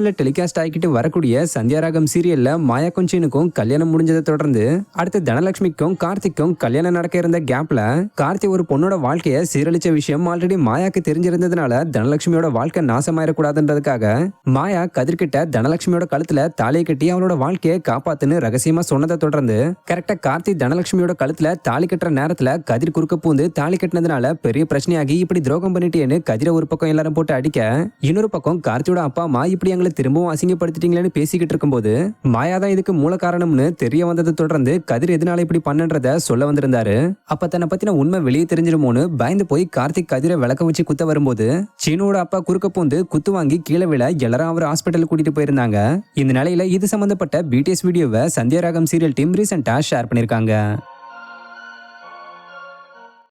சீரியல்ல டெலிகாஸ்ட் ஆகிட்டு வரக்கூடிய சந்தியாராகம் சீரியல்ல மாயா கொஞ்சனுக்கும் கல்யாணம் முடிஞ்சதை தொடர்ந்து அடுத்து தனலட்சுமிக்கும் கார்த்திக்கும் கல்யாணம் நடக்க இருந்த கேப்ல கார்த்தி ஒரு பொண்ணோட வாழ்க்கையை சீரழிச்ச விஷயம் ஆல்ரெடி மாயாக்கு தெரிஞ்சிருந்ததுனால தனலட்சுமியோட வாழ்க்கை நாசமாயிடக்கூடாதுன்றதுக்காக மாயா கதிர்கிட்ட தனலட்சுமியோட கழுத்துல தாலியை கட்டி அவளோட வாழ்க்கையை காப்பாத்துன்னு ரகசியமா சொன்னதை தொடர்ந்து கரெக்டா கார்த்தி தனலட்சுமியோட கழுத்துல தாலி கட்டுற நேரத்துல கதிர் குறுக்க பூந்து தாலி கட்டினதுனால பெரிய பிரச்சனையாகி இப்படி துரோகம் பண்ணிட்டேன்னு கதிரை ஒரு பக்கம் எல்லாரும் போட்டு அடிக்க, இன்னொரு பக்கம் கார்த்தியோட அப்பா அம்மா இப்படி எங்களை திரும்பவும் அசிங்கப்படுத்திட்டீங்களேன்னு பேசிக்கிட்டு இருக்கும்போது மாயா தான் இதுக்கு மூல காரணம்னு தெரிய வந்ததை தொடர்ந்து கதிர் எதனால இப்படி பண்ணன்றத சொல்ல வந்திருந்தாரு. அப்ப தன்னை பத்தின உண்மை வெளியே தெரிஞ்சிருமோன்னு பயந்து போய் கார்த்திக் கதிரை விளக்க வச்சு குத்த வரும்போது சீனோட அப்பா குறுக்க பூந்து குத்து வாங்கி கீழே விழ எல்லாரும் அவர் ஹாஸ்பிட்டல் கூட்டிட்டு போயிருந்தாங்க. இந்த நிலையில இது சம்பந்தப்பட்ட பிடிஎஸ் வீடியோவை சந்தியாராகம் சீரியல் டீம் ரீசெண்டா ஷேர் பண்ணிருக்காங்க.